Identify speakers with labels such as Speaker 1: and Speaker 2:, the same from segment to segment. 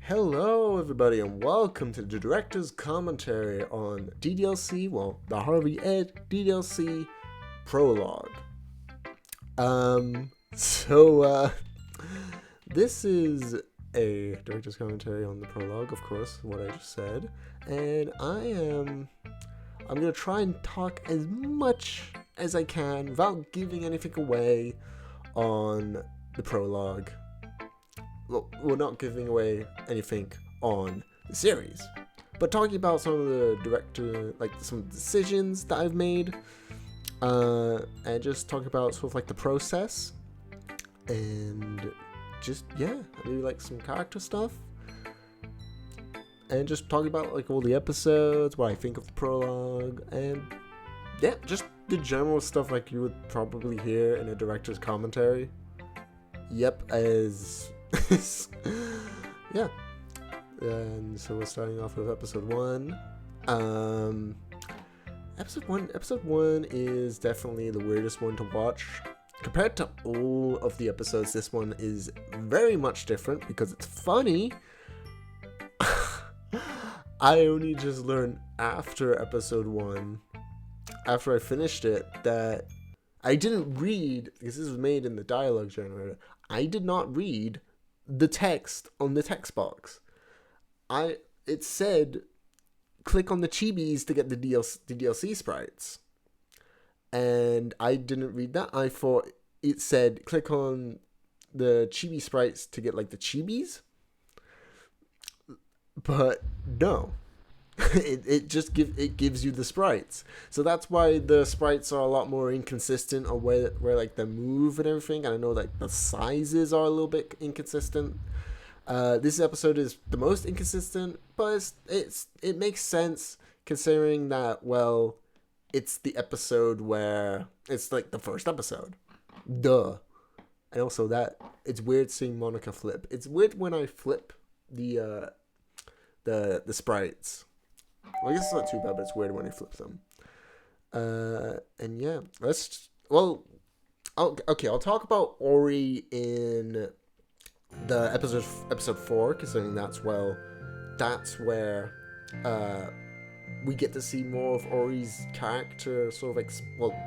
Speaker 1: Hello, everybody, and welcome to the director's commentary on DDLC, the Harvey Ed DDLC Prologue. So, this is a director's commentary on the Prologue, of course, what I just said, and I'm gonna try and talk as much as I can without giving anything away on the Prologue. Well, we're not giving away anything on the series, but talking about some of the some decisions that I've made, and just talk about sort of like the process, and just, maybe like some character stuff, and just talking about like all the episodes, what I think of the prologue, and just the general stuff like you would probably hear in a director's commentary. And so we're starting off with episode 1. Episode 1 is definitely the weirdest one to watch. Compared to all of the episodes, this one is very much different because it's funny. I only just learned after episode 1, after I finished it, that I didn't read, because this was made in the dialogue generator, I did not read the text on the text box. It said, click on the chibis to get the DDLC sprites. And I didn't read that. I thought it said, click on the chibi sprites to get like the chibis. But no. it gives you the sprites. So that's why the sprites are a lot more inconsistent on where like they move and everything. And I know like the sizes are a little bit inconsistent. This episode is the most inconsistent, but it makes sense considering that, well, it's the episode where it's like the first episode. Duh. And also that it's weird seeing Monica flip. It's weird when I flip the sprites. Well, I guess it's not too bad, but it's weird when I flip them. And yeah, I'll talk about Ori in the episode 4, considering that's where we get to see more of Ori's character, sort of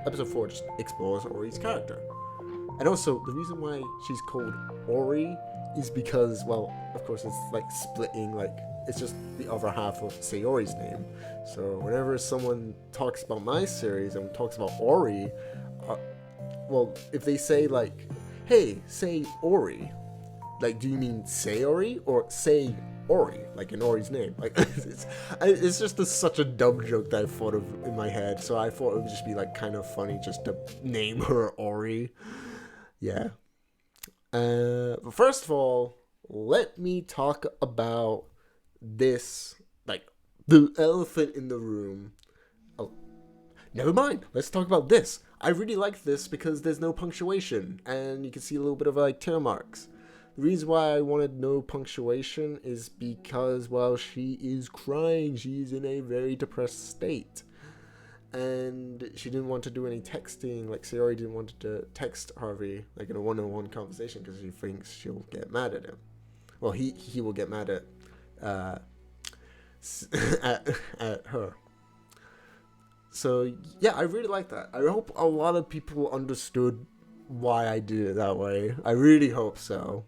Speaker 1: episode 4 just explores Ori's character. And also, the reason why she's called Ori is because, well, of course, it's like splitting, like, it's just the other half of Sayori's name. So whenever someone talks about my series and talks about Ori, if they say like, hey, say Ori, like, do you mean Sayori or say Ori, like in Ori's name? Like, it's just such a dumb joke that I thought of in my head. So I thought it would just be like kind of funny just to name her Ori. Yeah. But first of all, let me talk about this, like, the elephant in the room. Oh, never mind. Let's talk about this. I really like this because there's no punctuation, and you can see a little bit of like tear marks. The reason why I wanted no punctuation is because, well, she is crying. She's in a very depressed state. And she didn't want to do any texting. Like, Sayori didn't want to text Harvey, like, in a one-on-one conversation because she thinks she'll get mad at him. Well, he will get mad at her. So, yeah, I really like that. I hope a lot of people understood why I did it that way. I really hope so.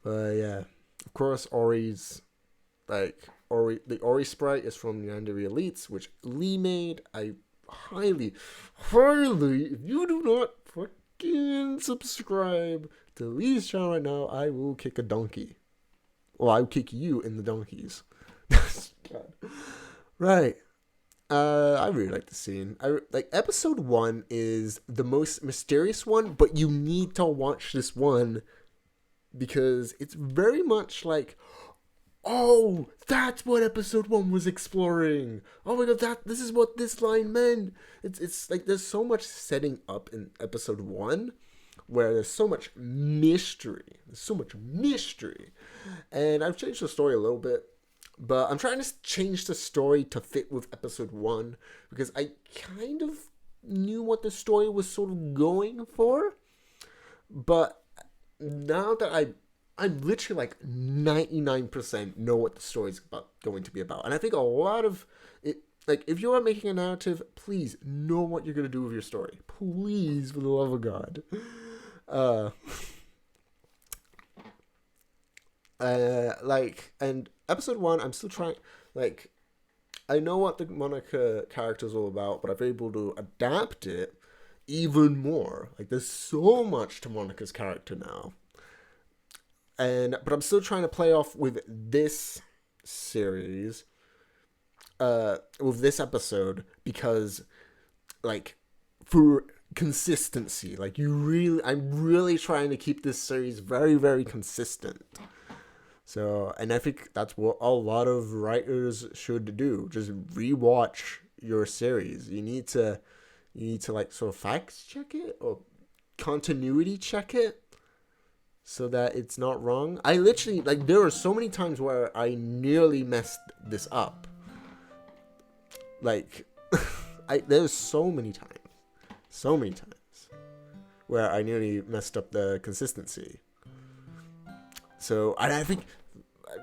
Speaker 1: But yeah, of course, the Ori sprite is from Yandere Elites, which Lee made. I highly, if you do not fucking subscribe to Lee's channel right now, I will kick a donkey. Well, I will kick you in the donkeys. God. Right. I really like the scene. Episode 1 is the most mysterious one, but you need to watch this one because it's very much like, oh, that's what episode 1 was exploring. Oh my god, this is what this line meant. It's like there's so much setting up in episode 1 where there's so much mystery. And I've changed the story a little bit, but I'm trying to change the story to fit with episode 1 because I kind of knew what the story was sort of going for. But now that I I'm literally like 99% know what the story's going to be about. And I think a lot of it, like, if you are making a narrative, please know what you're going to do with your story. Please, for the love of God. And episode 1, I'm still trying, like, I know what the Monica character is all about, but I've been able to adapt it even more. Like, there's so much to Monica's character now. But I'm still trying to play off with this series, with this episode, because, like, for consistency, like, I'm really trying to keep this series very, very consistent. So, and I think that's what a lot of writers should do. Just rewatch your series. You need to like sort of fact check it or continuity check it, so that it's not wrong. I literally, like, there are so many times where I nearly messed this up. Like, there's so many times where I nearly messed up the consistency. So, and I think,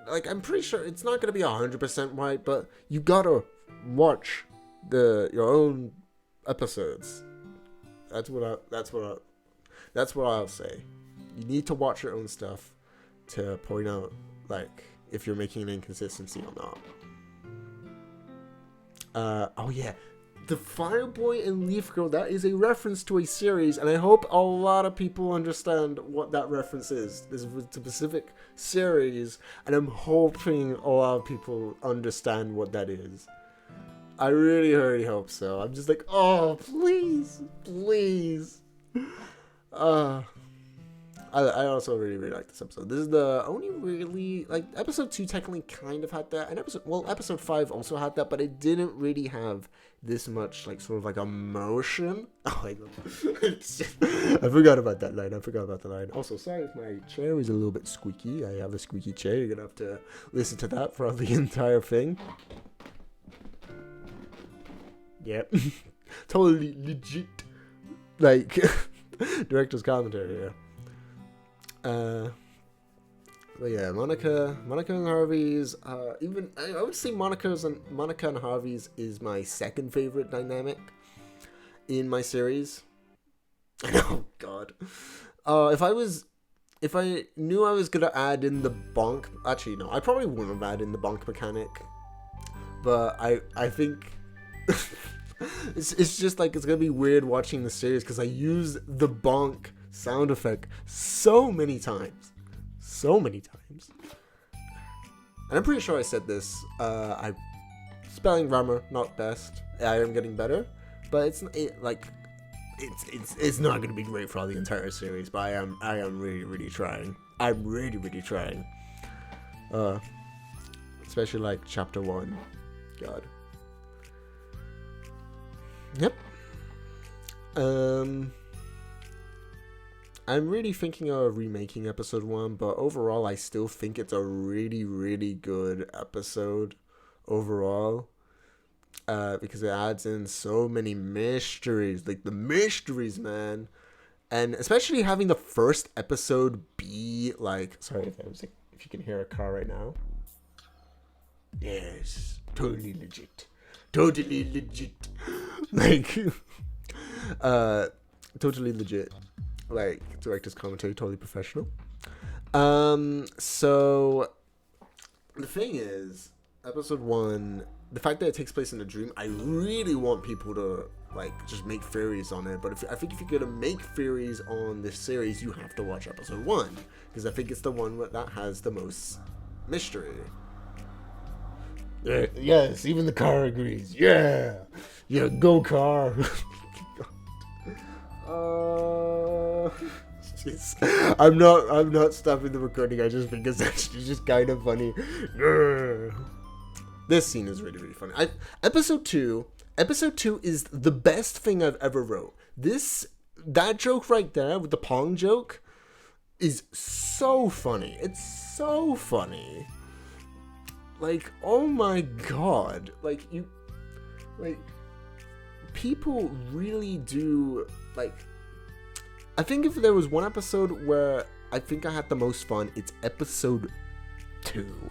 Speaker 1: like, I'm pretty sure it's not going to be 100% right, but you gotta watch your own episodes. That's what I'll say. You need to watch your own stuff to point out, like, if you're making an inconsistency or not. Oh yeah, the Fireboy and Leaf Girl, that is a reference to a series, and I hope a lot of people understand what that reference is. This is a specific series, and I'm hoping a lot of people understand what that is. I really, really hope so. I'm just like, oh, please. I also really, really like this episode. This is the only really, like, episode 2 technically kind of had that, and episode 5 also had that, but it didn't really have this much, like, sort of, like, emotion. Oh my God. I forgot about that line. Also, sorry if my chair is a little bit squeaky. I have a squeaky chair. You're gonna have to listen to that for the entire thing. Yep. Totally legit. Like, director's commentary here. But yeah, Monica and Harvey's, even, I would say Monica and Harvey's is my second favorite dynamic in my series. Oh God. If I knew I was gonna add in the bonk, actually no, I probably wouldn't have added in the bonk mechanic, but I think it's just like, it's gonna be weird watching the series because I use the bonk sound effect so many times, and I'm pretty sure I said this. Spelling grammar not best. I am getting better, but it's not gonna be great for the entire series. But I am really trying. I'm really trying. Especially like chapter 1. God. Yep. I'm really thinking of remaking episode 1, but overall I still think it's a really good episode overall, because it adds in so many mysteries, like the mysteries, man, and especially having the first episode be like, sorry if you can hear a car right now. Yes, totally legit, like, totally legit. Like, director's commentary, totally professional. So the thing is, episode 1, the fact that it takes place in a dream, I really want people to, like, just make theories on it. But I think if you're gonna make theories on this series, you have to watch episode 1, because I think it's the one that has the most mystery. Yes, even the car agrees. Yeah, go car. Jeez. I'm not stopping the recording. I just think it's actually just kind of funny. This scene is really funny. Episode 2 is the best thing I've ever wrote. That joke right there with the Pong joke is so funny. It's so funny. Like, oh my God. Like, people really do, like, I think if there was one episode where I think I had the most fun, it's episode 2.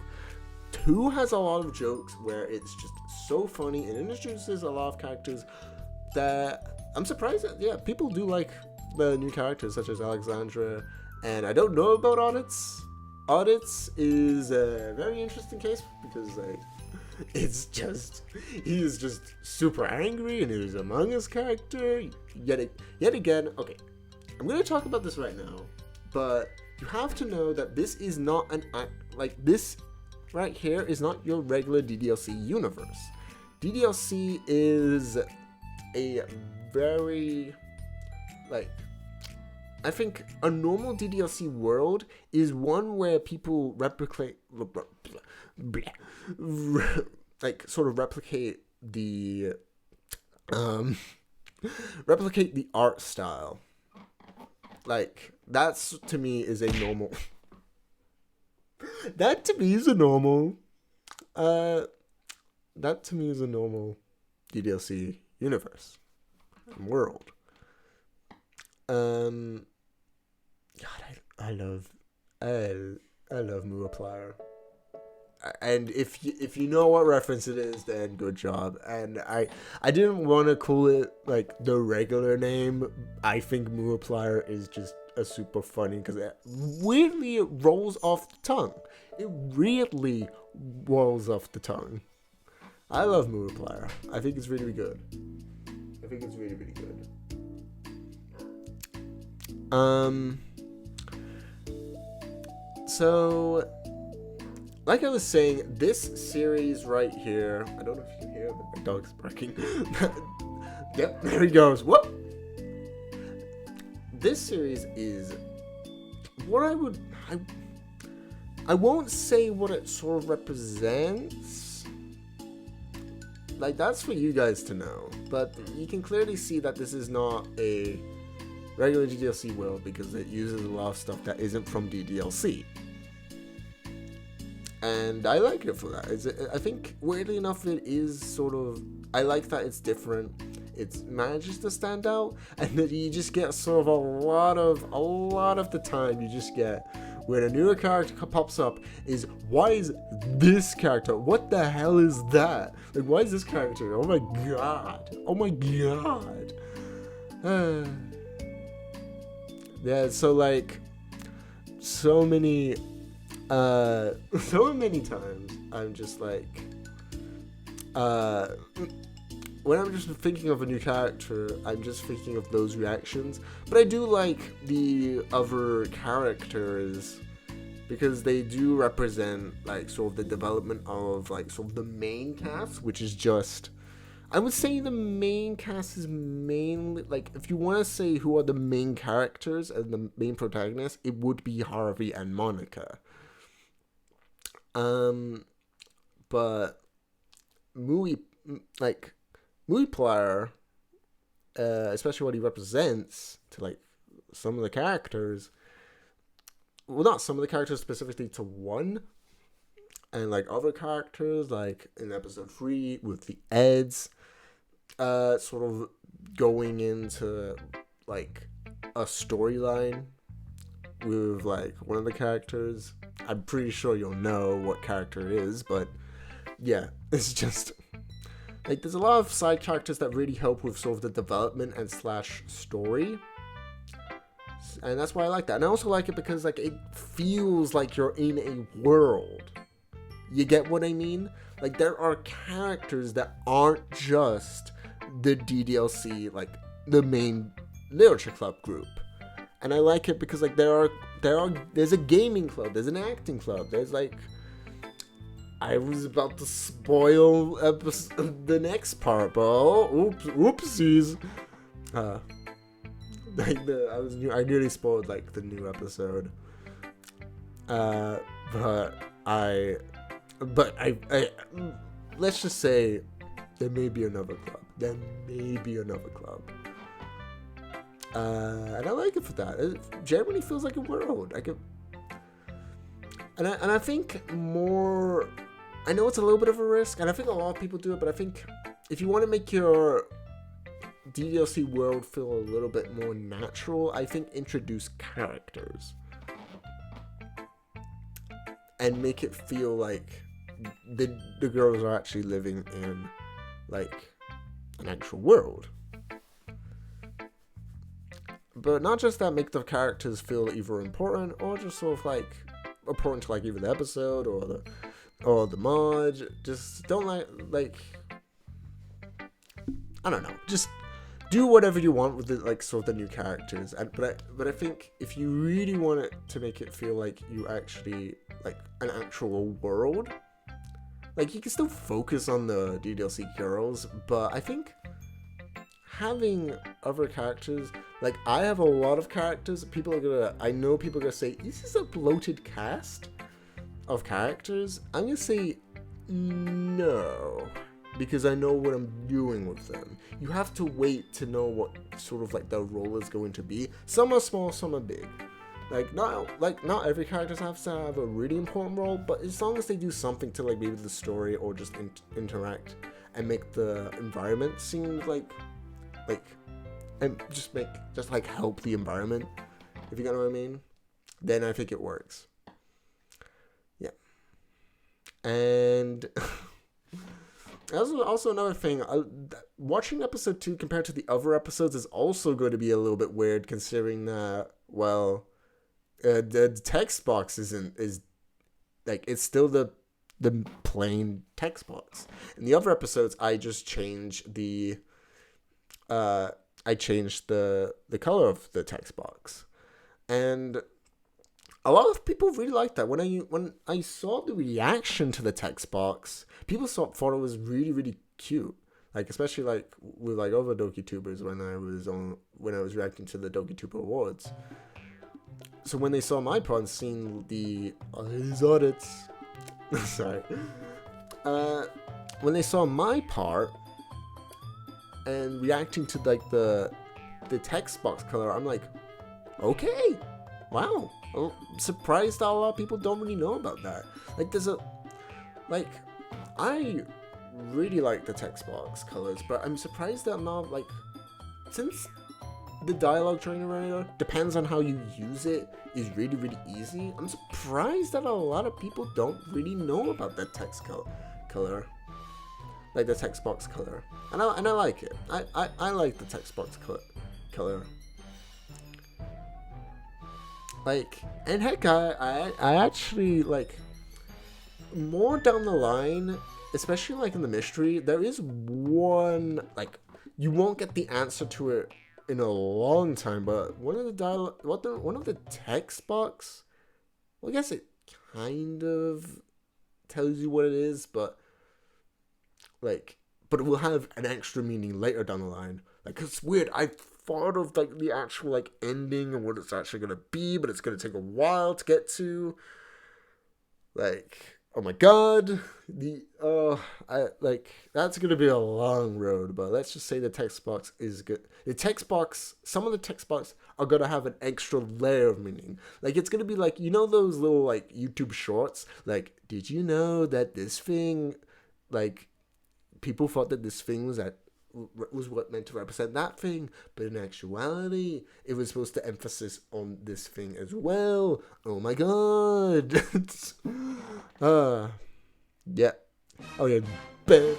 Speaker 1: 2 has a lot of jokes where it's just so funny and introduces a lot of characters that I'm surprised that, yeah, people do like the new characters such as Alexandra, and I don't know about Audits. Audits is a very interesting case because like it's just he is just super angry and he's Among Us character yet again. Okay, I'm gonna talk about this right now, but you have to know that this is not an act like this right here is not your regular DDLC universe. DDLC is a very like I think a normal DDLC world is one where people replicate like sort of replicate the art style. Like that's to me is a normal that to me is a normal DDLC universe and world. God, I love Mooaplier. And if you know what reference it is, then good job. And I didn't want to call it like the regular name. I think Mooaplier is just a super funny because it rolls off the tongue. It really rolls off the tongue. I love Mooaplier. I think it's really good. I think it's really, really good. So, like I was saying, this series right here, I don't know if you can hear, but my dog's barking. Yep, there he goes. Whoop! This series is what I won't say what it sort of represents. Like, that's for you guys to know. But you can clearly see that this is not a regular DDLC world because it uses a lot of stuff that isn't from DDLC. And I like it for that. I think, weirdly enough, it is sort of... I like that it's different. It manages to stand out. And that you just get sort of a lot of the time you just get... when a newer character pops up is, why is this character? What the hell is that? Like, why is this character? Oh my god. Oh my god. Yeah, so like, so many times I'm just like, when I'm just thinking of a new character, I'm just thinking of those reactions. But I do like the other characters because they do represent like sort of the development of like sort of the main cast, which is just, I would say the main cast is mainly, like, if you want to say who are the main characters and the main protagonists, it would be Harvey and Monica. But Mooaplier, especially what he represents to, like, some of the characters, well, not some of the characters, specifically to one, and, like, other characters, like, in episode 3 with the Eds, sort of going into like a storyline with like one of the characters. I'm pretty sure you'll know what character it is, but yeah, it's just like there's a lot of side characters that really help with sort of the development and / story, and that's why I like that. And I also like it because like it feels like you're in a world. You get what I mean? Like there are characters that aren't just the DDLC, like the main literature club group, and I like it because like there's a gaming club, there's an acting club, there's like, I was about to spoil the next part, but oopsies. I nearly spoiled like the new episode, but I let's just say there may be another club. And I like it for that. It genuinely feels like a world. And I think more... I know it's a little bit of a risk, and I think a lot of people do it, but I think if you want to make your DDLC world feel a little bit more natural, I think introduce characters. and make it feel like the girls are actually living in like an actual world. But not just that, make the characters feel either important or just sort of like important to like either the episode or the mod. Just don't like I don't know. Just do whatever you want with the like sort of the new characters. But I think if you really want it to make it feel like you actually like an actual world, like you can still focus on the DDLC girls, but I think having other characters, like I have a lot of characters, I know people are gonna say, is this a bloated cast of characters? I'm gonna say no, because I know what I'm doing with them. You have to wait to know what sort of like their role is going to be. Some are small, some are big. Not every character has to have a really important role, but as long as they do something to like maybe the story or just interact and make the environment seem like and just help the environment, if you get what I mean, then I think it works. Yeah. And also another thing, watching episode 2 compared to the other episodes is also going to be a little bit weird, considering that, well, the text box is like, it's still the plain text box. In the other episodes, I just changed the color of the text box, and a lot of people really liked that. When I saw the reaction to the text box, people thought it was really, really cute. Like, especially like with like other DokiTubers when I was reacting to the DokiTuber Awards. So when they saw my part and seen his audits, sorry, when they saw my part and reacting to like the text box color, I'm like, okay, wow. I'm surprised that a lot of people don't really know about that. Like, I really like the text box colors, but I'm surprised that not, like, since the dialogue generator depends on how you use it, is really, really easy, I'm surprised that a lot of people don't really know about that text color. Like the text box color. And I like it. I like the text box color. Like, and heck, I actually, like, more down the line, especially, like, in the mystery, there is one, like, you won't get the answer to it in a long time, but one of the text box, well, I guess it kind of tells you what it is, but it will have an extra meaning later down the line. Like, it's weird, I thought of like the actual like ending and what it's actually gonna be, but it's gonna take a while to get to. Like, oh my god, that's gonna be a long road. But let's just say the text box is good. Some of the text box are gonna have an extra layer of meaning. Like, it's gonna be like, you know those little like YouTube shorts. Like, did you know that this thing, like, people thought that this thing was what meant to represent that thing, but in actuality, it was supposed to emphasize on this thing as well. Oh my god. Yeah. Oh yeah. I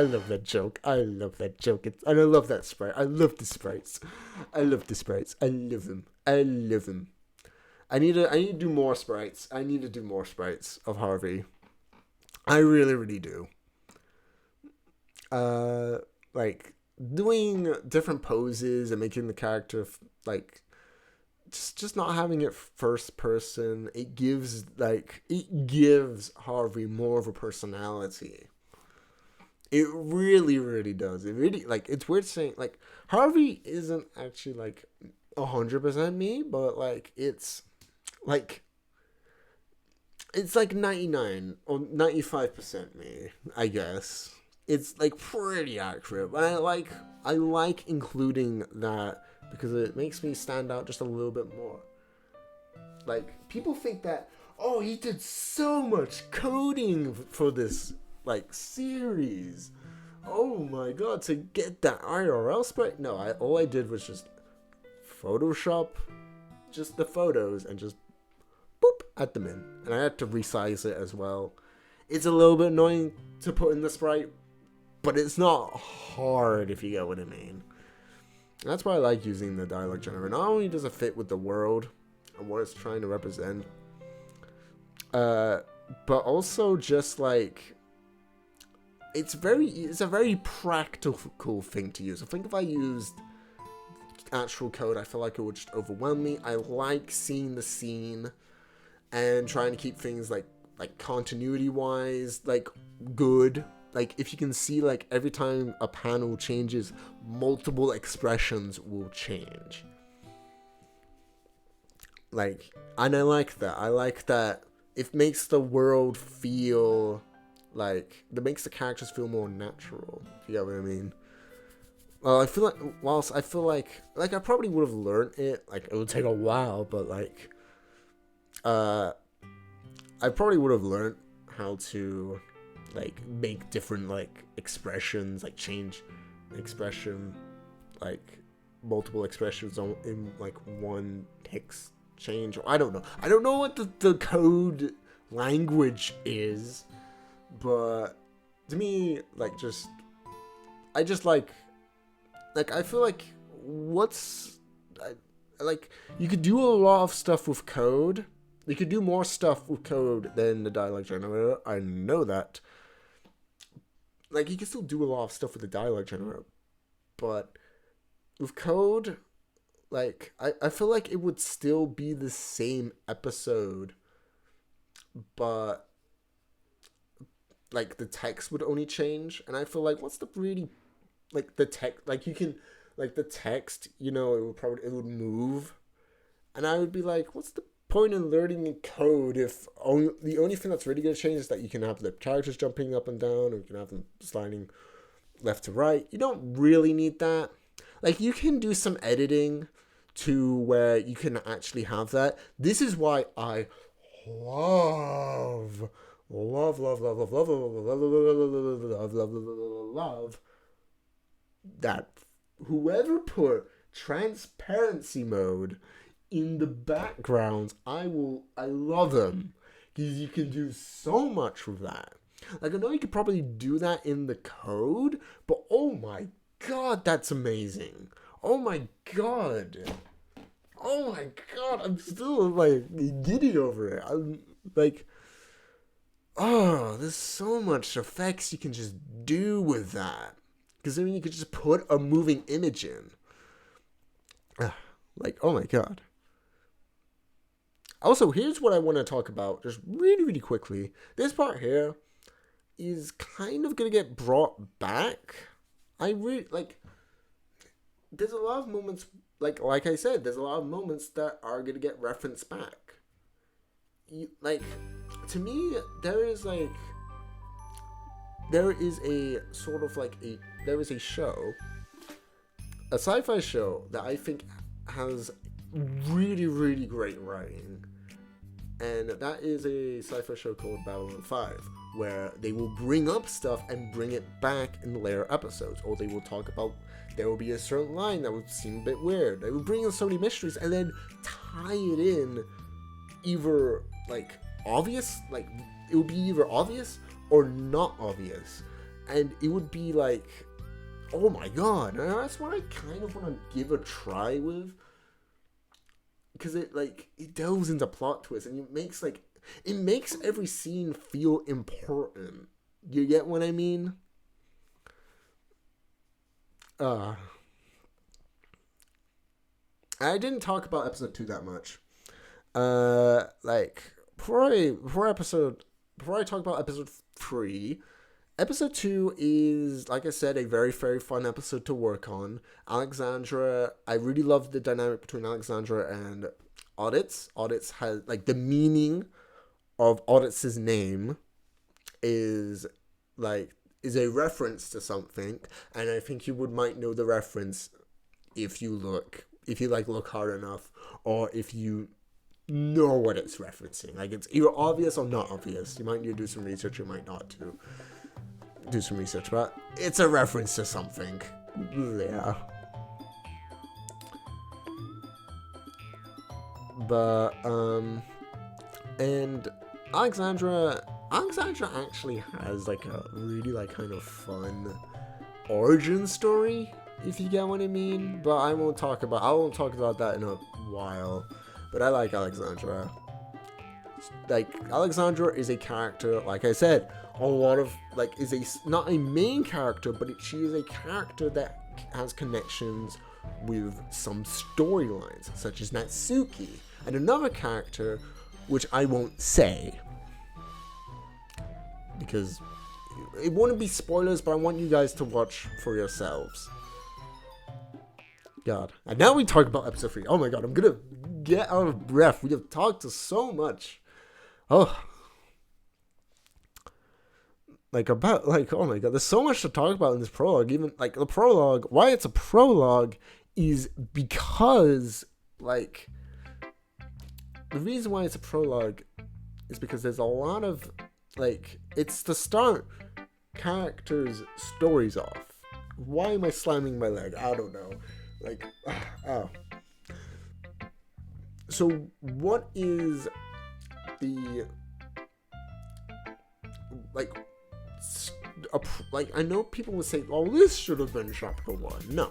Speaker 1: love that joke. I love that joke. And I love that sprite. I love the sprites. I love them. I need to do more sprites. I need to do more sprites of Harvey. I really, really do. Like, doing different poses and making the character, like, just not having it first person, it gives Harvey more of a personality. It really, really does. It really, like, it's weird saying, like, Harvey isn't actually, like, 100% me, but, like, it's like 99 or 95% me, I guess. It's like pretty accurate, but I like including that because it makes me stand out just a little bit more. Like, people think that, oh, he did so much coding for this like series. Oh my god, to get that IRL sprite? No, all I did was just Photoshop just the photos and just boop. add them in. And I had to resize it as well. It's a little bit annoying to put in the sprite, but it's not hard if you get what I mean. And that's why I like using the dialogue generator. Not only does it fit with the world and what it's trying to represent, but also just like it's a very practical thing to use. I think if I used actual code, I feel like it would just overwhelm me. I like seeing the scene and trying to keep things like continuity wise like good. Like if you can see like every time a panel changes, multiple expressions will change. Like, and I like that. I like that it makes the world feel like, it makes the characters feel more natural, if you get what I mean. Well, I feel like, whilst I feel like I probably would have learned it, like, it would take a while, but, like, I probably would have learned how to, like, make different, like, expressions, like, change expression, like, multiple expressions in, like, one text change. I don't know. I don't know what the code language is, but to me, like, I just like, I feel like like, you could do a lot of stuff with code. You could do more stuff with code than the dialogue generator. I know that. Like, you can still do a lot of stuff with the dialogue generator, but with code, like, I feel like it would still be the same episode, but, like, the text would only change, and I feel like, what's the really, like, the text, like, you can, like, the text, you know, it would move, and I would be like, what's the point in learning code if the only thing that's really going to change is that you can have the characters jumping up and down, or you can have them sliding left to right. You don't really need that. Like, you can do some editing to where you can actually have that. This is why I love that whoever put transparency mode in the background, I love them, because you can do so much with that. Like, I know you could probably do that in the code, but oh my god, that's amazing. Oh my god, I'm still, like, giddy over it. I'm like, oh, there's so much effects you can just do with that. Because, I mean, you could just put a moving image in. Like, oh my god. Also, here's what I want to talk about, just really, really quickly. This part here is kind of going to get brought back. I really, like, there's a lot of moments, like I said, there's a lot of moments that are going to get referenced back. Like, to me, there is a show, a sci-fi show that I think has really, really great writing, and that is a sci-fi show called Babylon 5, where they will bring up stuff and bring it back in later episodes, or they will talk about, there will be a certain line that would seem a bit weird. They will bring in so many mysteries and then tie it in, either, like, obvious, like, it would be either obvious or not obvious, and it would be like, oh my god. And that's what I kind of want to give a try with, because it delves into plot twists, and it makes every scene feel important. You get what I mean? I didn't talk about episode 2 that much. Before I talk about episode 3, episode 2 is, like I said, a very, very fun episode to work on. Alexandra, I really love the dynamic between Alexandra and Audits. Audits has, like, the meaning of Audits' name is a reference to something, and I think you might know the reference if you look hard enough, or if you know what it's referencing. Like, it's either obvious or not obvious. You might need to do some research, you might not do some research, but it's a reference to something. Yeah. But And Alexandra actually has like a really like kind of fun origin story, if you get what I mean. But I won't talk about that in a while. But I like Alexandra. Like, Alexandra is a character, like I said, a lot of like is a not a main character, but she is a character that has connections with some storylines, such as Natsuki, and another character which I won't say because it wouldn't be spoilers, but I want you guys to watch for yourselves. God. And now we talk about episode 3. Oh my god, I'm gonna get out of breath. We have talked so much. Oh. Oh my god, there's so much to talk about in this prologue. Even, like, the prologue, why it's a prologue is because, like, the reason why it's a prologue is because there's a lot of, like, it's to start characters' stories off. Why am I slamming my leg? I don't know. Like, oh. So, what is the, like, I know people would say, oh, this should have been chapter 1. No.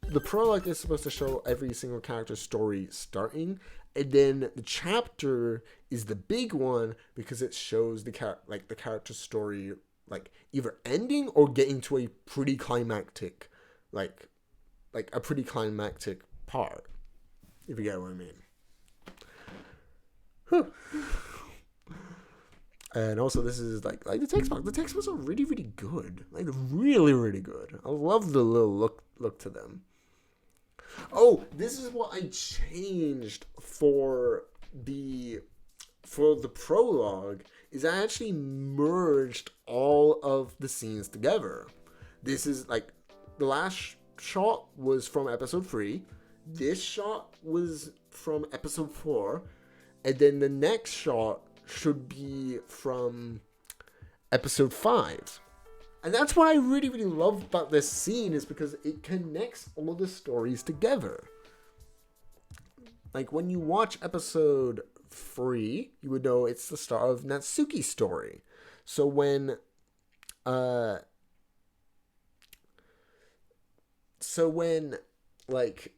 Speaker 1: The prologue is supposed to show every single character's story starting, and then the chapter is the big one because it shows the character's story, like, either ending or getting to a pretty climactic, like a pretty climactic part, if you get what I mean. Whew. And also, this is like the text was really, really good. Like, really, really good. I love the little look to them. Oh, this is what I changed for the prologue. Is I actually merged all of the scenes together. This is like the last shot was from episode 3. This shot was from episode 4, and then the next shot should be from episode 5. And that's what I really, really love about this scene, is because it connects all the stories together. Like, when you watch episode 3, you would know it's the start of Natsuki's story. So when like,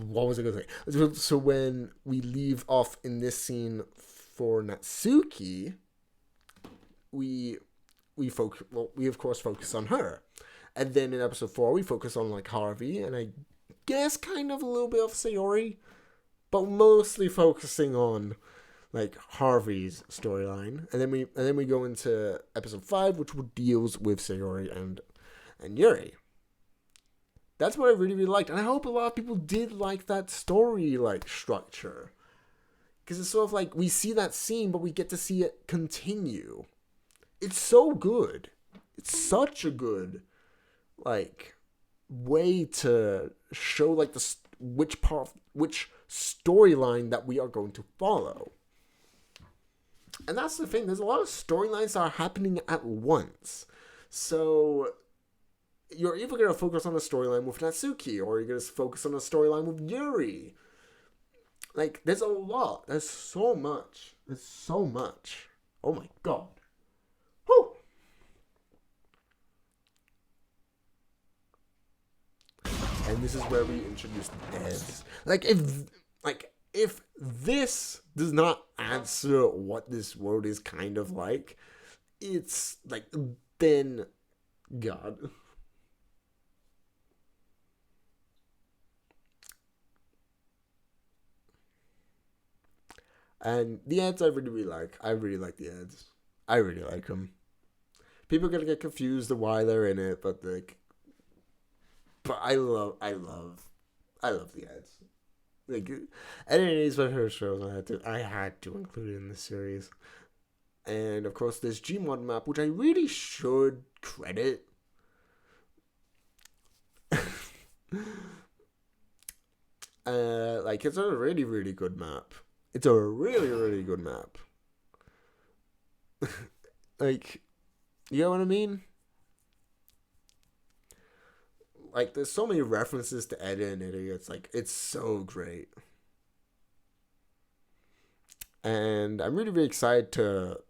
Speaker 1: what was I going to say? So when we leave off in this scene for Natsuki, we of course focus on her. And then in episode 4, we focus on, like, Harvey, and I guess kind of a little bit of Sayori, but mostly focusing on, like, Harvey's storyline. And then we go into episode 5, which deals with Sayori and Yuri. That's what I really, really liked. And I hope a lot of people did like that story, like, structure. Because it's sort of like, we see that scene, but we get to see it continue. It's so good. It's such a good, like, way to show, like, which storyline that we are going to follow. And that's the thing. There's a lot of storylines that are happening at once. So you're either going to focus on a storyline with Natsuki, or you're going to focus on a storyline with Yuri. Like, there's a lot. There's so much. Oh my god. Whew. And this is where we introduce Debs. Like, if this does not answer what this world is kind of like, it's like, then God. And the ads I really, really like. I really like the ads. I really like them. People are gonna get confused of why they're in it, but I love the ads. Like, editing is my favorite shows. I had to include it in the series. And of course, there's Gmod map, which I really should credit. Like, it's a really, really good map. It's a really, really good map. Like, you know what I mean? Like, there's so many references to Eda and Idiots. Like, it's so great. and I'm really, really excited to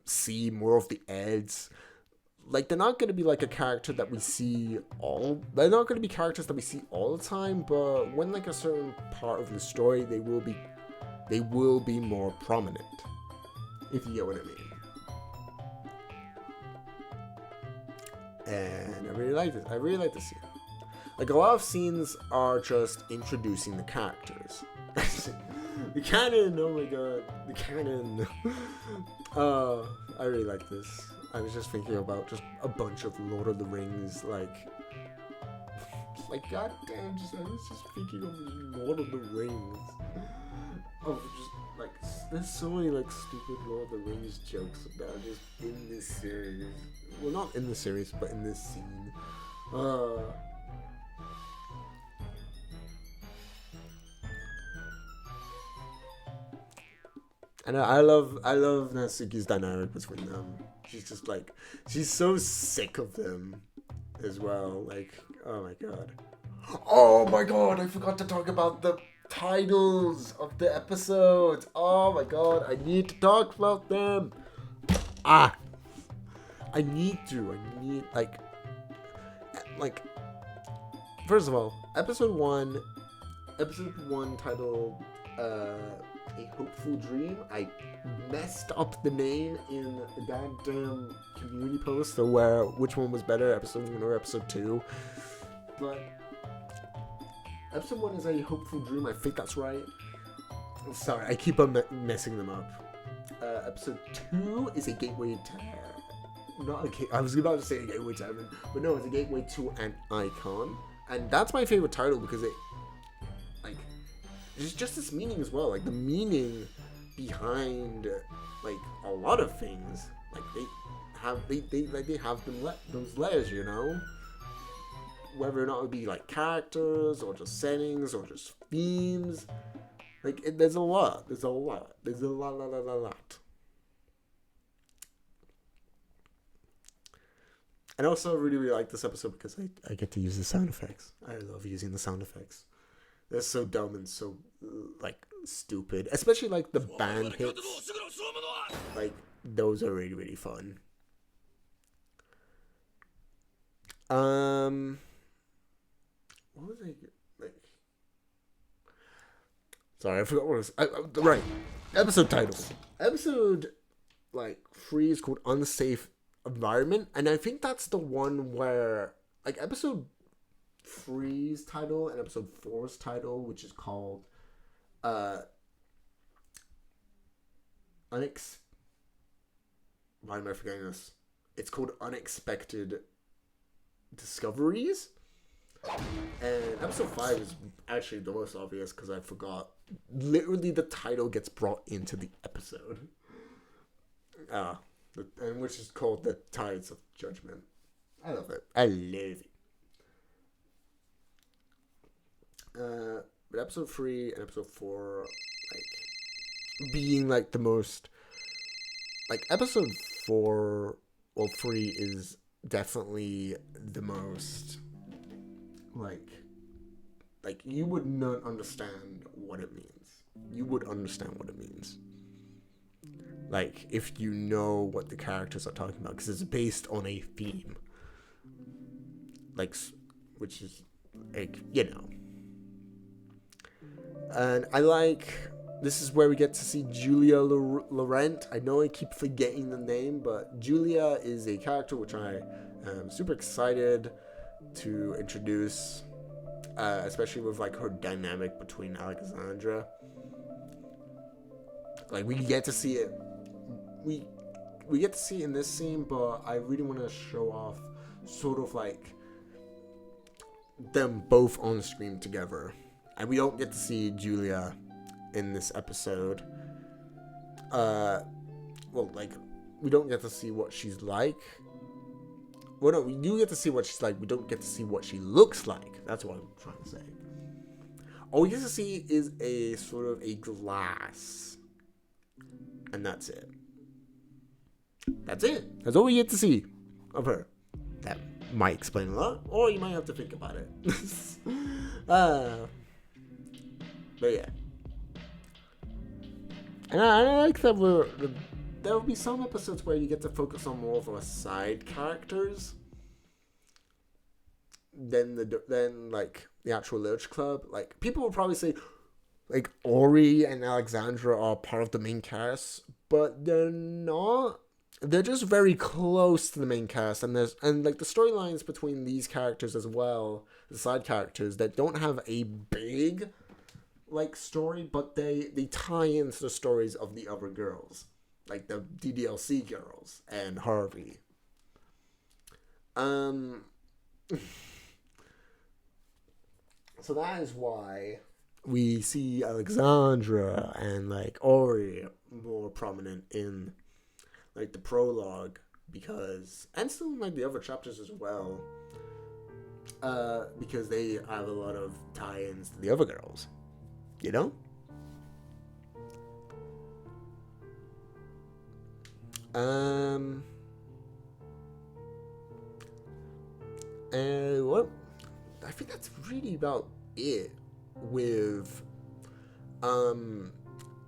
Speaker 1: see more of the Eds. Like, they're not going to be like a character that we see they're not going to be characters that we see all the time, but when like a certain part of the story, they will be more prominent, if you get what I mean. And I really like this. I really like this scene. Like, a lot of scenes are just introducing the characters. The canon, oh my god, the canon. I really like this. I was just thinking about just a bunch of Lord of the Rings, like goddamn, I was just thinking of Lord of the Rings. Of just, like, there's so many, like, stupid Lord of the Rings jokes that are just in this series. Well, not in the series, but in this scene. And I love Natsuki's dynamic between them. She's just like, she's so sick of them as well. Like, oh my god. Oh my god, I forgot to talk about the titles of the episodes. Oh my god, I need to talk about them. I need, first of all, episode one titled, A Hopeful Dream. I messed up the name in the goddamn community post, so which one was better, episode 1 or episode 2. But episode 1 is A Hopeful Dream, I think that's right. I'm sorry, I keep on messing them up. Episode 2 is A Gateway to... I was about to say A Gateway to Heaven, but no, it's A Gateway to an Icon. And that's my favorite title because it's just this meaning as well. Like, the meaning behind, like, a lot of things. Like, they have those layers, you know? Whether or not it would be, like, characters, or just settings, or just themes. Like, there's a lot. There's a lot. And also, I really, really like this episode because I get to use the sound effects. I love using the sound effects. They're so dumb and so, like, stupid. Especially, like, the band hits. Like, those are really, really fun. What was I, like... Sorry, I forgot what it was. Right. Episode title. Episode, like, 3 is called Unsafe Environment. And I think that's the one where, like, episode 3's title and episode 4's title, which is called why am I forgetting this? It's called Unexpected Discoveries. And episode 5 is actually the most obvious because I forgot. Literally, the title gets brought into the episode. And which is called The Tides of Judgment. I love it. I love it. But episode 3 and episode 4, like, being, like, the most, like, episode 4 or 3 is definitely the most, like, you would not understand what it means. You would understand what it means. Like, if you know what the characters are talking about, because it's based on a theme. Like, which is, like, you know. And I like, this is where we get to see Julia Laurent. I know I keep forgetting the name, but Julia is a character which I am super excited to introduce, especially with, like, her dynamic between Alexandra. Like, we get to see it, we get to see it in this scene, but I really want to show off sort of, like, them both on screen together. And we don't get to see Julia in this episode. Well, like, we don't get to see what she's like. Well, no, we do get to see what she's like. We don't get to see what she looks like. That's what I'm trying to say. All we get to see is a sort of a glass. And that's it. That's it. That's all we get to see of her. That might explain a lot, or you might have to think about it. But yeah. And I like that there will be some episodes where you get to focus on more of our side characters than like the actual Lurch Club. Like, people will probably say like Ori and Alexandra are part of the main cast, but they're not. They're just very close to the main cast, and like the storylines between these characters as well, the side characters that don't have a big like story, but they tie into the stories of the other girls, like the DDLC girls and Harvey. So that is why we see Alexandra and like Ori more prominent in like the prologue, and still in like the other chapters as well, because they have a lot of tie-ins to the other girls, you know. And what I think that's really about it with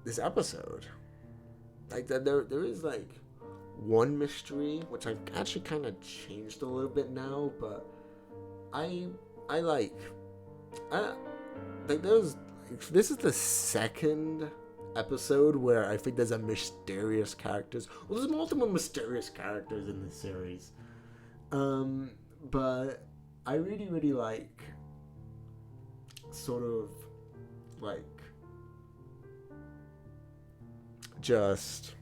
Speaker 1: this episode. Like there is like one mystery which I've actually kind of changed a little bit now, but I like there's this is the second episode where I think there's a mysterious characters. Well, there's multiple mysterious characters in this series, but I really like sort of like just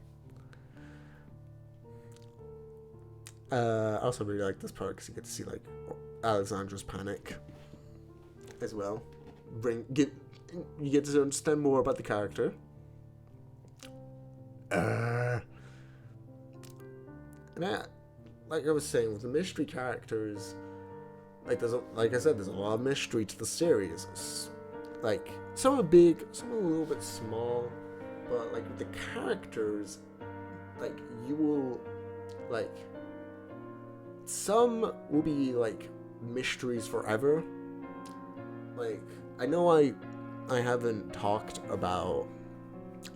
Speaker 1: I also really like this part because you get to see like Alexandra's panic as well. You get to understand more about the character. And like I was saying, with the mystery characters, like I said, there's a lot of mystery to the series. Like some are big, some are a little bit small, but like with the characters, like you will like some will be like mysteries forever. Like I know I haven't talked about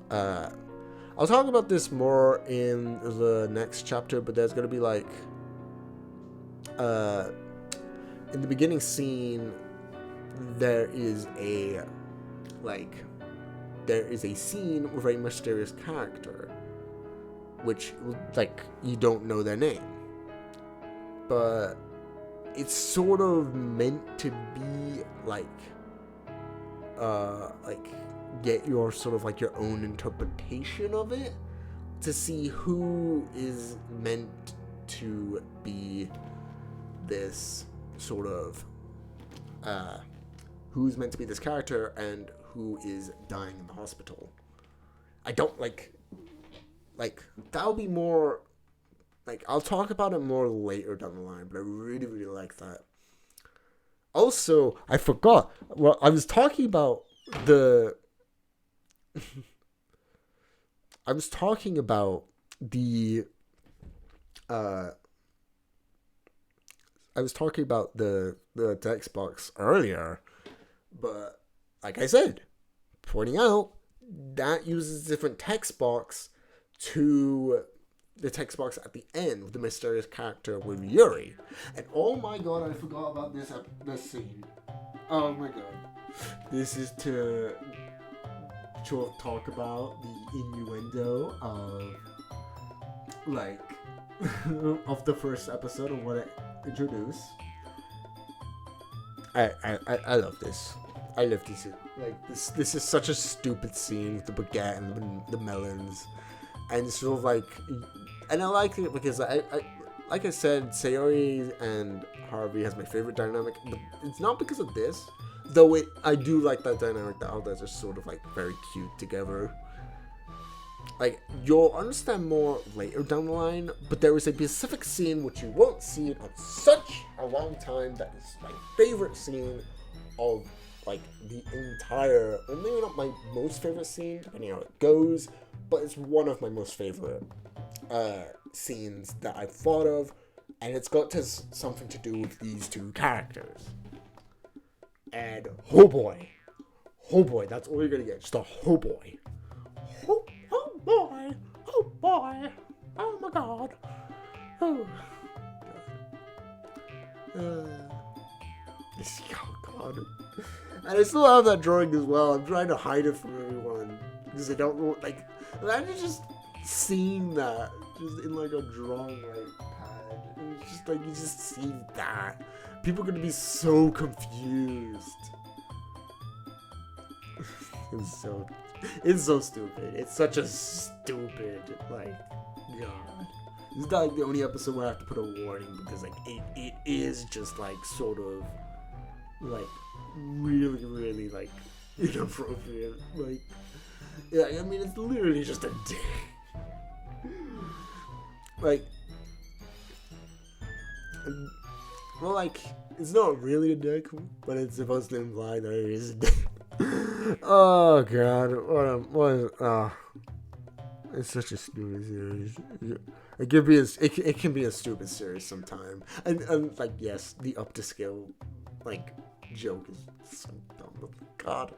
Speaker 1: I'll talk about this more in the next chapter, but there's gonna be like in the beginning scene there is a scene with a mysterious character which like you don't know their name, but it's sort of meant to be like get your sort of like your own interpretation of it to see who is meant to be this sort of who's meant to be this character and who is dying in the hospital. I don't like that'll be more like I'll talk about it more later down the line, but I really like that. Also, I forgot. Well, I was talking about the the text box earlier, but like I said, pointing out that uses different text box to the text box at the end with the mysterious character with Yuri. And oh my god, I forgot about this scene. Oh my god. This is to talk about the innuendo of like of the first episode of what it introduced. I love this. I love this. Like this is such a stupid scene with the baguette and the melons, and sort of like, and I like it because I like I said, Sayori and Harvey has my favorite dynamic. But it's not because of this, though. I do like that dynamic. That all those are sort of like very cute together. Like, you'll understand more later down the line, but there is a specific scene which you won't see it on such a long time that is my favorite scene of, like, the entire, well, maybe not my most favorite scene, depending on how it goes, but it's one of my most favorite scenes that I've thought of, and it's got something to do with these two characters. And, oh boy, that's all you're gonna get, just a oh boy. Oh boy. Oh my god. Oh. Oh god. And I still have that drawing as well. I'm trying to hide it from everyone because I don't know. Like, imagine just seeing that just in like a drawing like pad. And it's just like you just see that. People are gonna be so confused. It's so stupid. It's such a stupid, like, god. This is not like the only episode where I have to put a warning because like it is just like sort of like really like inappropriate. Like, yeah, I mean it's literally just a dick. Like, well, like it's not really a dick, but it's supposed to imply that it is a dick. Oh god, it's such a stupid series. It can be a stupid series sometime. And like, yes, the up to scale like joke is so dumb. God.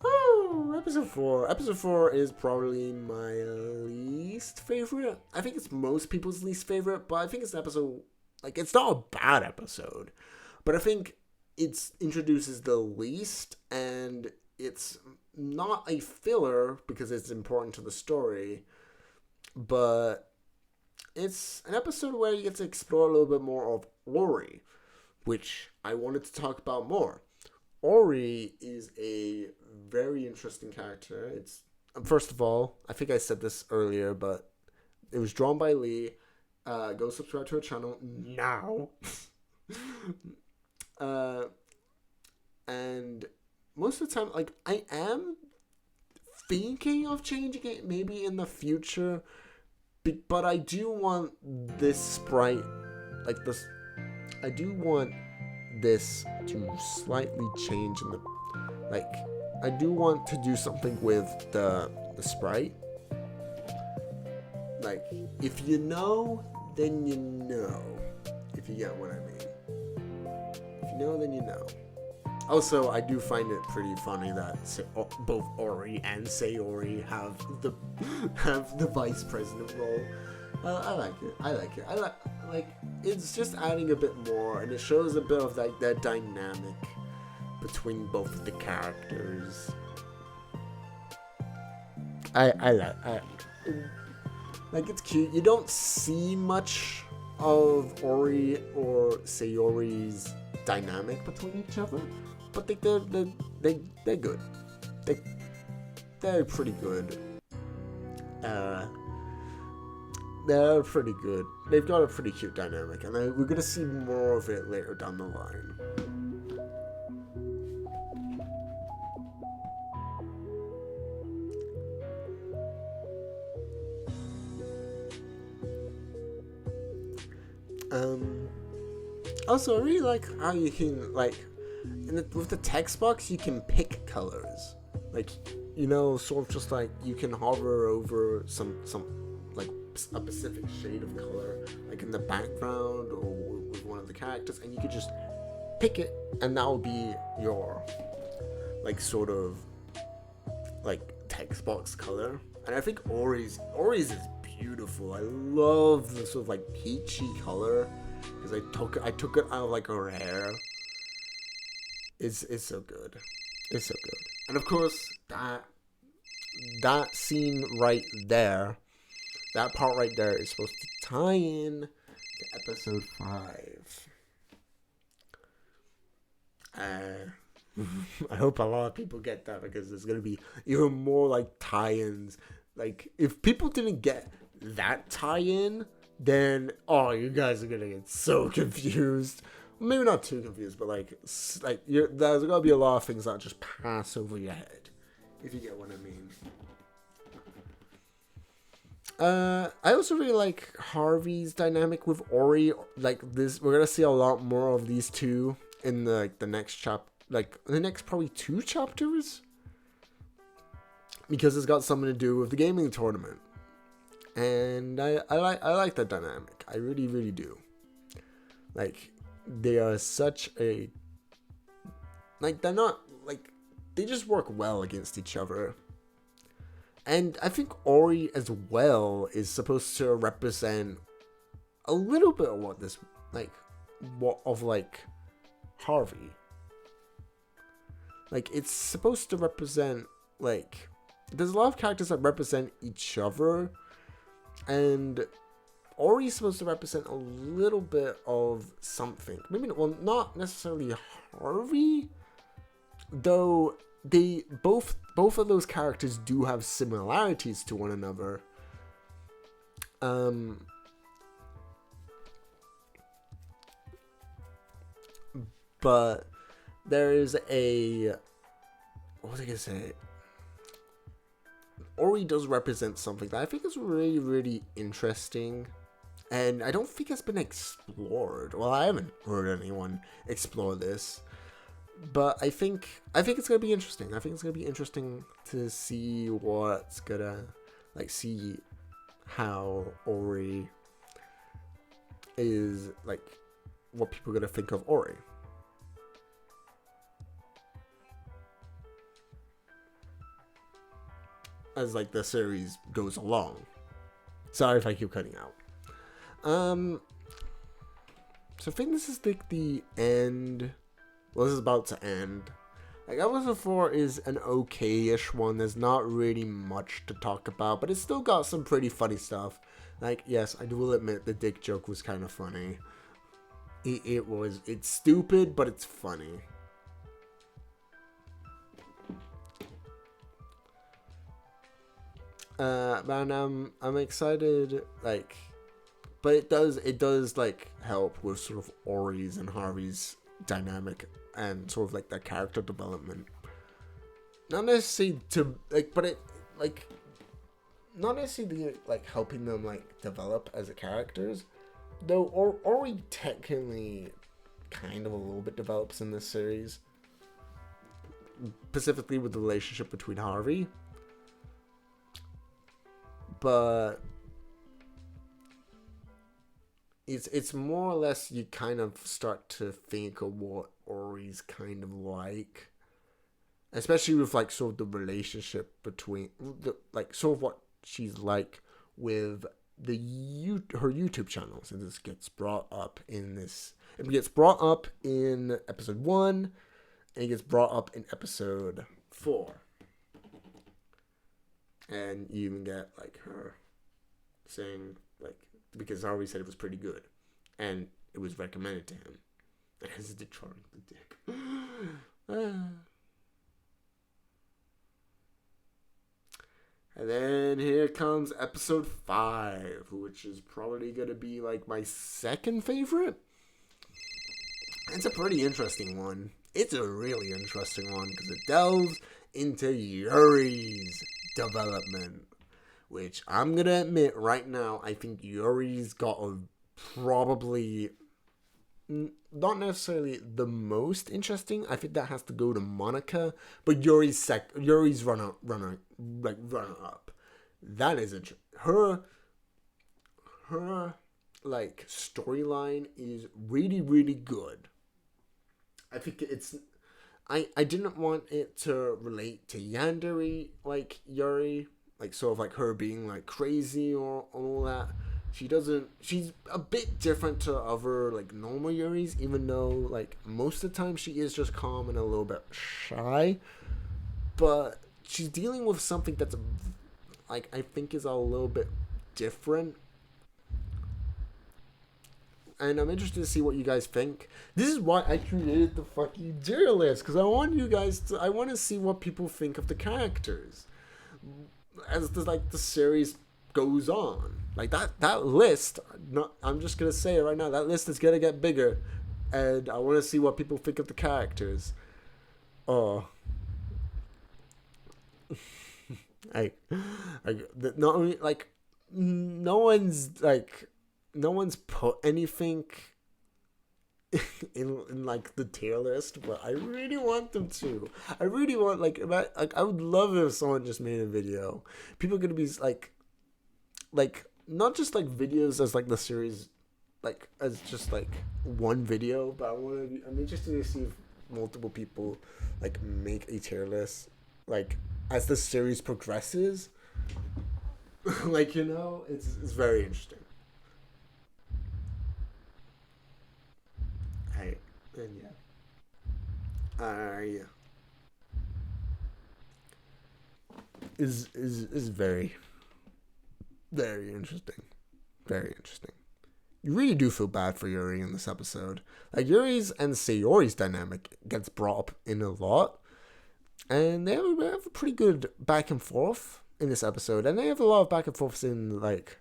Speaker 1: Oh, episode 4. Episode 4 is probably my least favorite. I think it's most people's least favorite, but I think it's an episode, like, it's not a bad episode, but I think it introduces the least, and it's not a filler because it's important to the story, but it's an episode where you get to explore a little bit more of Ori, which I wanted to talk about more. Ori is a very interesting character. It's, first of all, I think I said this earlier, but it was drawn by Lee. Go subscribe to her channel now. And most of the time, like, I am thinking of changing it maybe in the future, but I do want this sprite, like this, I do want this to slightly change in the, like, I do want to do something with the sprite. Like, if you know, then you know, if you get what I mean. If you know, then you know. Also, I do find it pretty funny that both Ori and Sayori have the vice president role. I like it. I like it's just adding a bit more, and it shows a bit of like that dynamic between both of the characters. I like it's cute. You don't see much of Ori or Sayori's dynamic between each other, but they're good. They're pretty good. They're pretty good. They've got a pretty cute dynamic, and we're gonna see more of it later down the line. Also, I really like how you can, like, with the text box, you can pick colors. Like, you know, sort of just like you can hover over some like a specific shade of color, like in the background or with one of the characters, and you could just pick it, and that will be your, like, sort of like text box color. And I think Ori's is beautiful. I love the sort of like peachy color because I took it out of like her hair. It's so good. It's so good. And of course that scene right there, that part right there is supposed to tie in to episode 5. I hope a lot of people get that, because there's gonna be even more like tie-ins. Like, if people didn't get that tie-in, then you guys are gonna get so confused. Maybe not too confused, but like there's gonna be a lot of things that just pass over your head, if you get what I mean. I also really like Harvey's dynamic with Ori. Like, this, we're gonna see a lot more of these two in the next the next probably 2 chapters, because it's got something to do with the gaming tournament, and I like that dynamic. I really, really do. Like, they are such a, like, they're not, like, they just work well against each other. And I think Ori as well is supposed to represent a little bit of what this, like, what of, like, Harvey. Like, it's supposed to represent, like, there's a lot of characters that represent each other, and Ori's supposed to represent a little bit of something. Maybe, well, not necessarily Harvey, though they both of those characters do have similarities to one another. But there is a, what was I gonna say? Ori does represent something that I think is really, really interesting, and I don't think it's been explored. Well, I haven't heard anyone explore this, but I think it's gonna be interesting. I think it's gonna be interesting to see what's gonna, like, see how Ori is, like, what people are gonna think of Ori. As, like, the series goes along. Sorry if I keep cutting out. So I think this is, like, the end. Well, this is about to end. Like, episode 4 is an okay-ish one. There's not really much to talk about, but it's still got some pretty funny stuff. Like, yes, I will admit the dick joke was kind of funny. It's stupid, but it's funny. Man, I'm excited, like, but it does like help with sort of Ori's and Harvey's dynamic and sort of like their character development. Not necessarily to, like, but it, like, not necessarily like helping them, like, develop as characters, though. Ori technically kind of a little bit develops in this series, specifically with the relationship between Harvey. But it's more or less you kind of start to think of what Ori's kind of like, especially with, like, sort of the relationship between the, like, sort of what she's like with her YouTube channel. So this gets brought up in this. It gets brought up in episode 1, and it gets brought up in episode 4. And you even get, like, her saying, like, because Harvey said it was pretty good, and it was recommended to him. And his dick charming the dick. And then here comes episode 5, which is probably gonna be, like, my second favorite. It's a pretty interesting one. It's a really interesting one because it delves into Yuri's development, which I'm gonna admit right now, I think Yuri's got a probably not necessarily the most interesting. I think that has to go to Monica, but Yuri's runner up. That is her like storyline is really, really good. I think it's. I didn't want it to relate to Yandere, like, Yuri, like, sort of like her being, like, crazy or all that. She's a bit different to other, like, normal Yuris, even though, like, most of the time she is just calm and a little bit shy. But she's dealing with something that's, like, I think is a little bit different. And I'm interested to see what you guys think. This is why I created the fucking tier list, because I want to see what people think of the characters as the series goes on. Like, that list, I'm just gonna say it right now, that list is gonna get bigger, and I want to see what people think of the characters. Oh, not only, like, no one's put anything in like the tier list, but I really want them to. I really want, like, I would love if someone just made a video. People are gonna be like not just like videos as like the series, like as just like one video, but I'm interested to see if multiple people like make a tier list like as the series progresses. Like, you know, it's very interesting. Hey, and yeah, I is very very interesting, very interesting. You really do feel bad for Yuri in this episode. Like Yuri's and Sayori's dynamic gets brought up in a lot, and they have a pretty good back and forth in this episode, and they have a lot of back and forths in like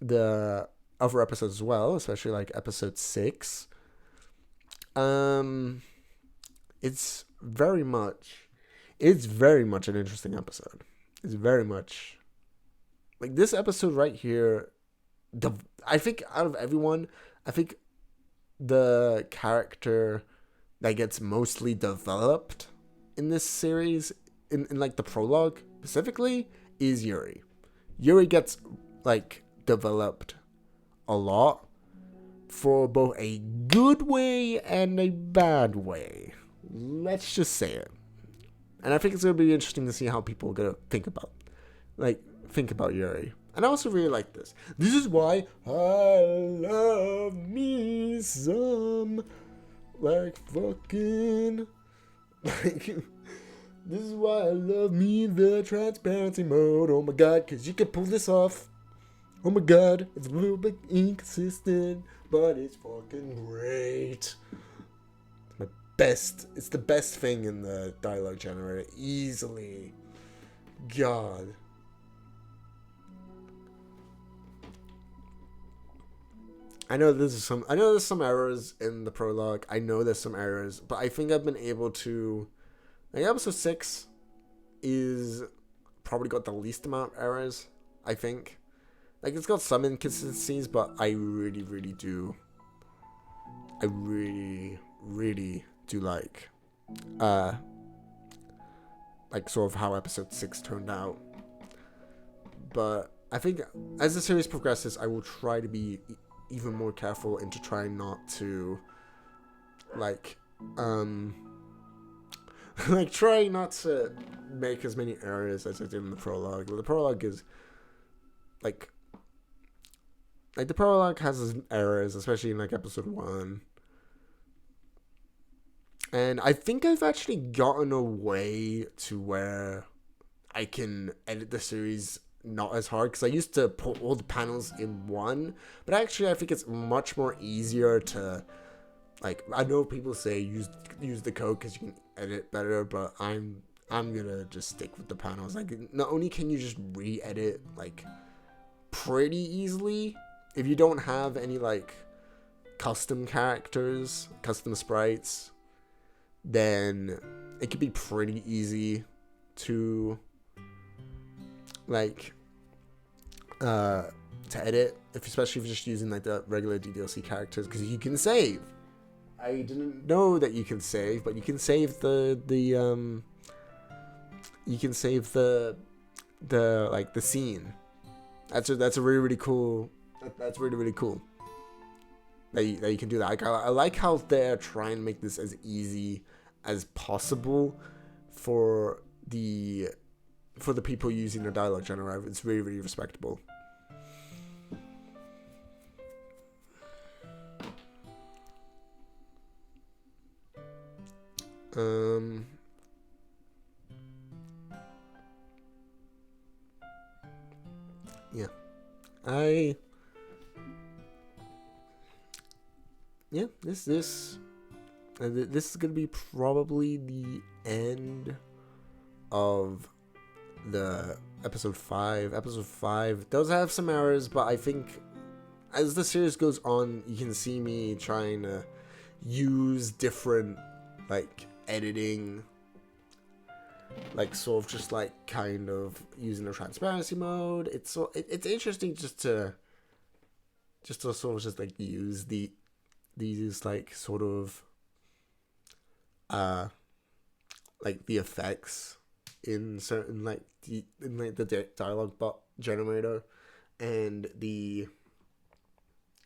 Speaker 1: the other episodes as well, especially like episode 6. Um, it's very much, it's very much an interesting episode. It's very much like this episode right here. The I think out of everyone, I think the character that gets mostly developed in this series, in like the prologue specifically, is Yuri. Yuri gets like developed a lot for both a good way and a bad way. Let's just say it. And I think it's gonna be interesting to see how people are gonna think about Yuri. And I also really like this. This is why I love me some like fucking like this is why I love me the transparency mode. Oh my god, cause you can pull this off. Oh my god, it's a little bit inconsistent, but it's fucking great. It's the best thing in the dialogue generator, easily. God. I know there's some errors in the prologue. I know there's some errors, but I think I've been able to, like, episode 6 is probably got the least amount of errors, I think. Like, it's got some inconsistencies, but I really do like sort of how episode 6 turned out. But I think as the series progresses, I will try to be even more careful into trying not to try not to make as many errors as I did in the prologue. But the prologue is like the prologue has errors, especially in like episode 1. And I think I've actually gotten a way to where I can edit the series not as hard, because I used to put all the panels in one, but actually I think it's much more easier to, like, I know people say use the code because you can edit better, but I'm gonna just stick with the panels. Like, not only can you just re-edit like pretty easily if you don't have any like custom characters, custom sprites, then it could be pretty easy to to edit, especially if you're just using like the regular DDLC characters, because you can save. I didn't know that you can save, but you can save the scene. That's a really cool. That's really cool. That you can do that. I like how they're trying to make this as easy as possible for the people using the dialogue generator. It's really respectable. This is gonna be probably the end of the episode 5. Episode 5 does have some errors, but I think as the series goes on, you can see me trying to use different like editing, like sort of just like kind of using the transparency mode. It's interesting just to sort of just like use these like sort of like the effects in certain like the dialogue bot generator, and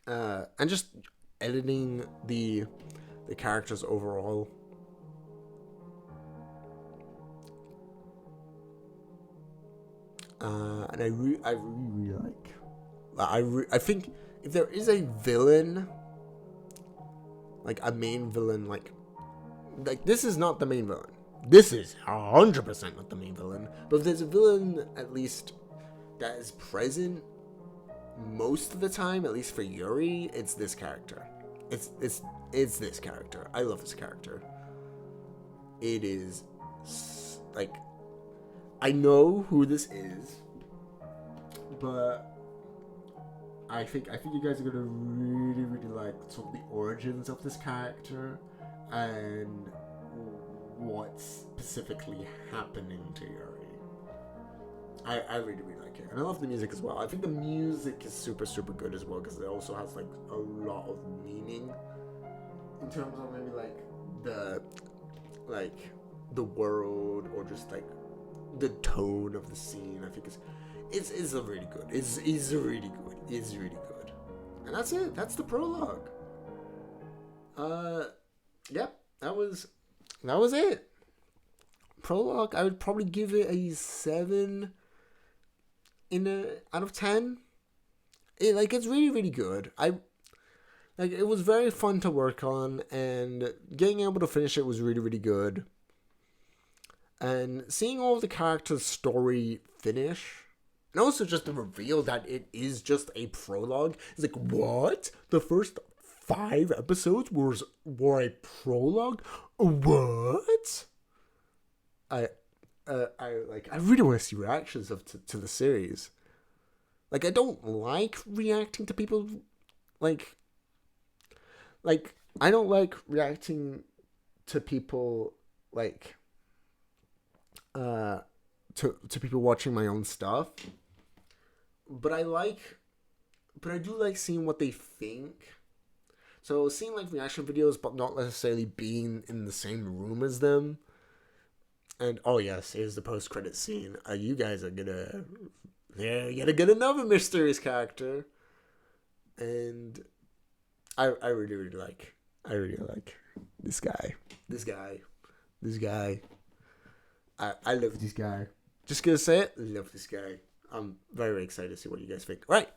Speaker 1: and just editing the characters overall. and I really like. I think if there is a villain, like a main villain, like this is not the main villain. This is 100% not the main villain. But if there's a villain, at least that is present most of the time, at least for Yuri, it's this character. It's this character. I love this character. It is like, I know who this is, but I think you guys are gonna really like sort of the origins of this character and what's specifically happening to Yuri. I really like it, and I love the music as well. I think the music is super good as well, because it also has like a lot of meaning in terms of maybe the world, or just like the tone of the scene. I think it's a really good. It's really good. It's really good. And that's it. That's the prologue. Yep. That was it. Prologue. I would probably give it a 7 out of 10. It's really good. It was very fun to work on, and getting able to finish it was really good. And seeing all of the characters' story finish, and also just the reveal that it is just a prologue. It's like, what? The first 5 episodes were a prologue? What? I really want to see reactions to the series. I don't like reacting to people, I don't like reacting to people, to people watching my own stuff. But I do like seeing what they think. So seeing reaction videos, but not necessarily being in the same room as them. And oh yes, here's the post-credit scene. You guys are gonna get another mysterious character, and I really like this guy. I love this guy. Just gonna say it, love this guy. I'm very excited to see what you guys think. All right,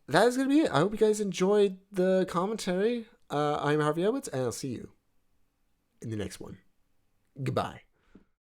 Speaker 1: that is gonna be it. I hope you guys enjoyed the commentary. I'm Harvey Edwards, and I'll see you in the next one. Goodbye.